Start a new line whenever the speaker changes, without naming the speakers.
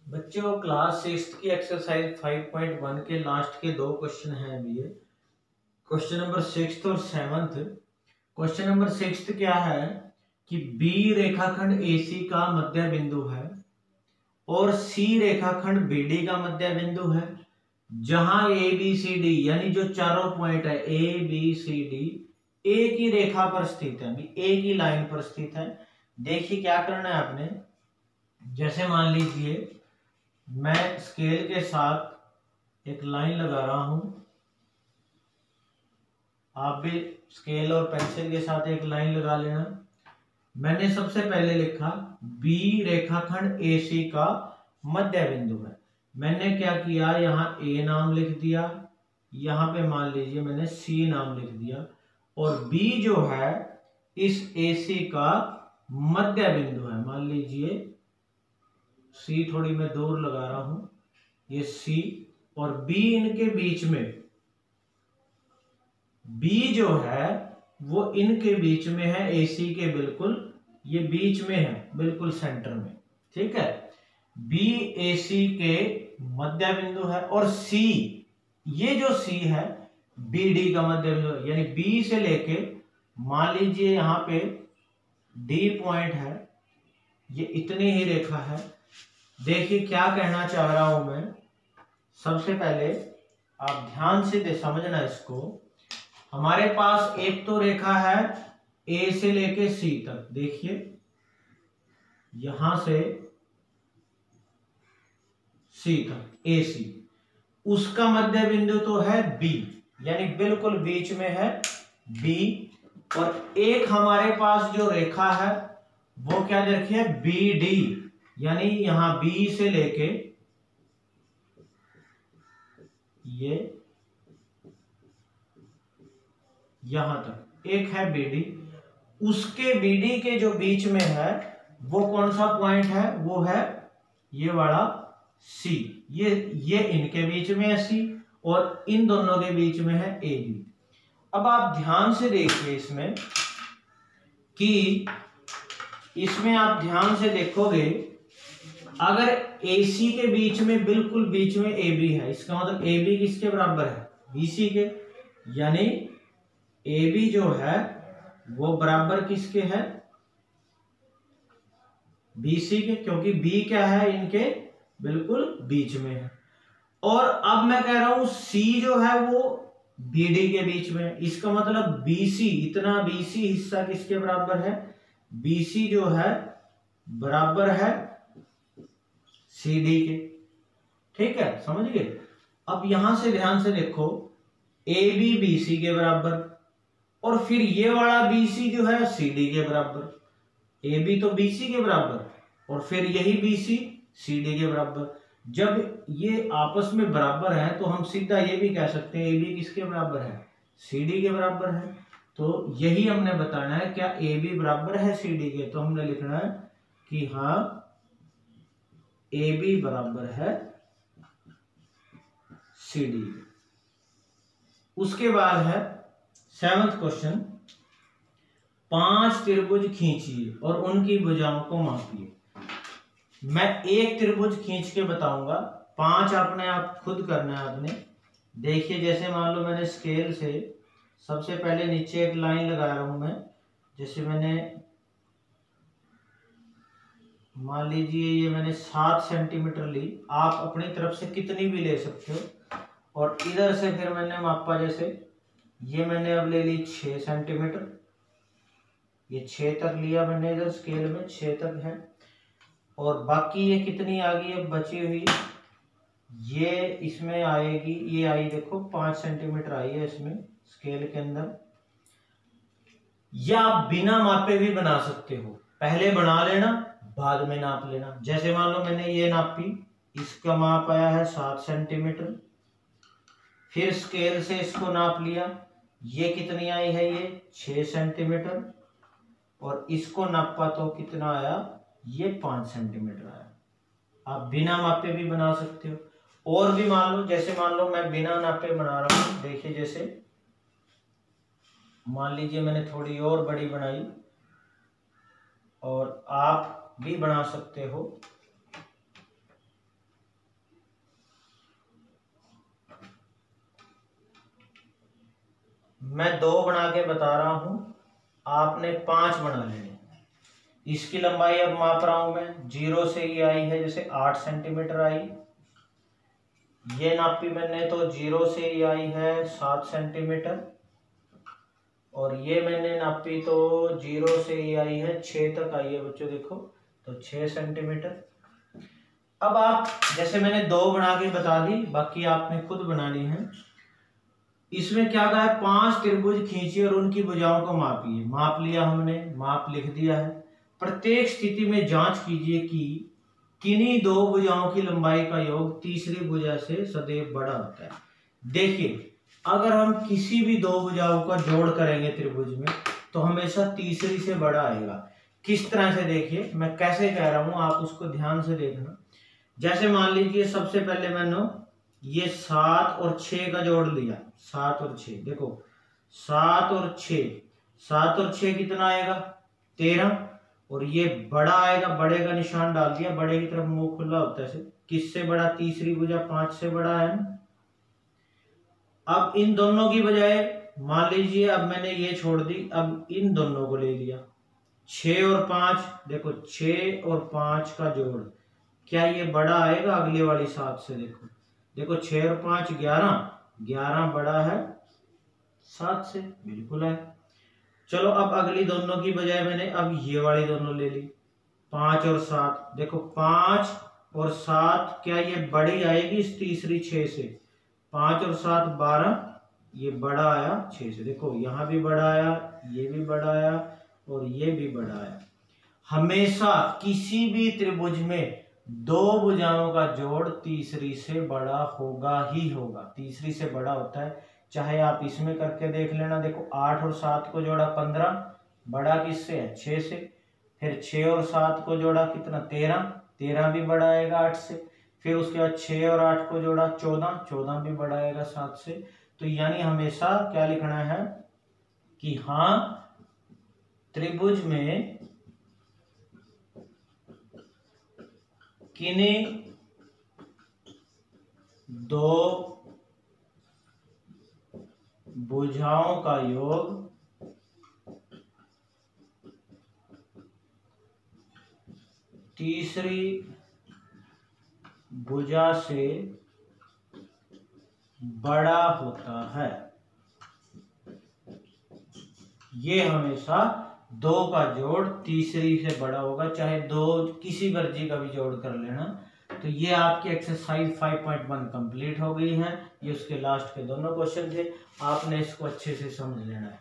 बच्चों क्लास 6 की एक्सरसाइज 5.1 के लास्ट के दो क्वेश्चन हैं अभी ये। क्वेश्चन नंबर 6 और 7। क्वेश्चन नंबर 6 क्या है कि बी रेखाखंड AC का मध्य बिंदु है और सी रेखाखंड BD का मध्य बिंदु है, जहां ABCD यानी जो चारों पॉइंट है ABCD एक ही रेखा पर स्थित है, एक ही लाइन पर स्थित है। देखिए क्या करना है आपने, जैसे मान लीजिए मैं स्केल के साथ एक लाइन लगा रहा हूं, आप भी स्केल और पेंसिल के साथ एक लाइन लगा लेना। मैंने सबसे पहले लिखा बी रेखाखंड AC का मध्य बिंदु है। मैंने क्या किया, यहाँ A नाम लिख दिया, यहाँ पे मान लीजिए मैंने C नाम लिख दिया, और B जो है इस AC का मध्य बिंदु है। मान लीजिए C थोड़ी मैं दूर लगा रहा हूं, ये C और B इनके बीच में, B जो है वो इनके बीच में है, AC के बिल्कुल ये बीच में है, बिल्कुल सेंटर में। ठीक है, B AC के मध्य बिंदु है और C, ये जो C है BD का मध्य बिंदु है, यानी B से लेके मान लीजिए यहां पे D पॉइंट है, ये इतनी ही रेखा है। देखिए क्या कहना चाह रहा हूं मैं, सबसे पहले आप ध्यान से समझना इसको। हमारे पास एक तो रेखा है A से लेके C तक, देखिए यहां से C तक AC, उसका मध्य बिंदु तो है B, यानी बिल्कुल बीच में है B। और एक हमारे पास जो रेखा है वो क्या देखिए BD, यानी यहां B से लेके ये यहां तक एक है BD, उसके BD के जो बीच में है वो कौन सा पॉइंट है, वो है ये वाला C। ये इनके बीच में है C और इन दोनों के बीच में है AB। अब आप ध्यान से देखिए इसमें कि इसमें आप ध्यान से देखोगे, अगर AC के बीच में बिल्कुल बीच में AB है, इसका मतलब AB किसके बराबर है, BC के, यानी AB जो है वो बराबर किसके है, BC के, क्योंकि B क्या है इनके बिल्कुल बीच में है। और अब मैं कह रहा हूं C जो है वो BD के बीच में, इसका मतलब BC, इतना BC हिस्सा किसके बराबर है, BC जो है बराबर है CD के। ठीक है, समझ गए। अब यहां से ध्यान से देखो, AB BC के बराबर और फिर ये वाला BC जो है CD के बराबर, AB तो BC के बराबर और फिर यही BC CD के बराबर। जब ये आपस में बराबर है तो हम सीधा ये भी कह सकते हैं AB किसके बराबर है, CD के बराबर है। तो यही हमने बताना है, क्या AB बराबर है CD के, तो हमने लिखना है कि हाँ AB बराबर है CD। उसके बाद है 7वां क्वेश्चन, 5 त्रिभुज खींचिए और उनकी भुजाओं को मापिए। मैं एक त्रिभुज खींच के बताऊंगा, 5 आपने आप खुद करना है आपने। देखिए जैसे मान लो मैंने स्केल से सबसे पहले नीचे एक लाइन लगा रहा हूं मैं, जैसे मैंने मान लीजिए ये मैंने 7 सेंटीमीटर ली, आप अपनी तरफ से कितनी भी ले सकते हो। और इधर से फिर मैंने मापा, जैसे ये मैंने अब ले ली 6 सेंटीमीटर, ये 6 तक लिया मैंने, इधर स्केल में 6 तक है। और बाकी ये कितनी आ गई अब बची हुई, ये इसमें आएगी, ये आई देखो 5 सेंटीमीटर आई है इसमें स्केल के अंदर। या आप बिना मापे भी बना सकते हो, पहले बना लेना बाद में नाप लेना। जैसे मान लो मैंने ये नापी, इसका माप आया है 7 सेंटीमीटर, फिर स्केल से इसको नाप लिया, ये कितनी आई है, ये 6 सेंटीमीटर, और इसको नापा तो कितना आया, ये 5 सेंटीमीटर आया। आप बिना मापे भी बना सकते हो। और भी मान लो, जैसे मान लो मैं बिना नापे बना रहा हूं, देखिए जैसे मान लीजिए मैंने थोड़ी और बड़ी बनाई, और आप भी बना सकते हो। मैं 2 बना के बता रहा हूं, आपने 5 बना लेने। इसकी लंबाई अब माप रहा हूं मैं, 0 से ये आई है जैसे 8 सेंटीमीटर आई, ये नापी मैंने तो 0 से ये आई है 7 सेंटीमीटर, और ये मैंने नापी तो 0 से ये आई है 6 तक आई है बच्चों, देखो तो 6 सेंटीमीटर। अब आप जैसे मैंने 2 बना के बता दी, बाकी आपने खुद बनानी है। इसमें क्या कहा है, 5 त्रिभुज खींचिए और उनकी भुजाओं को मापिए। माप लिया हमने, माप लिख दिया है। प्रत्येक स्थिति में जांच कीजिए कि किन्हीं 2 भुजाओं की लंबाई का योग तीसरी भुजा से सदैव बड़ा होता है। देखिए, अगर हम किसी भी 2 भुजाओं का जोड़ करेंगे त्रिभुज में तो हमेशा तीसरी से बड़ा आएगा। किस तरह से, देखिए मैं कैसे कह रहा हूं, आप उसको ध्यान से देखना। जैसे मान लीजिए सबसे पहले मैंने ये 7 और 6 का जोड़ लिया, 7 और 6, देखो 7 और 6, 7 और 6 कितना आएगा 13, और ये बड़ा आएगा, बड़े का निशान डाल दिया, बड़े की तरफ मुंह खुला होता है। किससे बड़ा, तीसरी भुजा 5 से बड़ा है ना। अब इन दोनों की बजाय मान लीजिए अब मैंने ये छोड़ दी, अब इन दोनों को ले लिया, 6 और 5, देखो 6 और 5 का जोड़, क्या ये बड़ा आएगा अगले वाली 7 से, देखो देखो 6 और 5 11, 11 बड़ा है 7 से, बिल्कुल है। चलो अब अगली दोनों की बजाय मैंने अब ये वाली दोनों ले ली, 5 और 7, देखो 5 और 7, क्या ये बड़ी आएगी इस तीसरी 6 से, 5 और 7 12, ये बड़ा आया 6 से, देखो यहाँ भी बड़ा आया, ये भी बड़ा आया और ये भी बड़ा आया। हमेशा किसी भी त्रिभुज में 2 भुजाओं का जोड़ तीसरी से बड़ा होगा ही होगा, तीसरी से बड़ा होता है। चाहे आप इसमें करके देख लेना, देखो 8 और 7 को जोड़ा 15, बड़ा किससे है 6 से, फिर 6 और 7 को जोड़ा कितना 13, 13 भी बड़ा आएगा 8 से, फिर उसके बाद 6 और 8 को जोड़ा 14, 14 भी बड़ा आएगा 7 से। तो यानी हमेशा क्या लिखना है कि हाँ, त्रिभुज में किन्हीं 2 भुजाओं का योग तीसरी भुजा से बड़ा होता है। ये हमेशा 2 का जोड़ तीसरी से बड़ा होगा, चाहे 2 किसी मर्जी का भी जोड़ कर लेना। तो ये आपकी एक्सरसाइज 5.1 कंप्लीट हो गई है। ये उसके लास्ट के दोनों क्वेश्चन थे, आपने इसको अच्छे से समझ लेना है।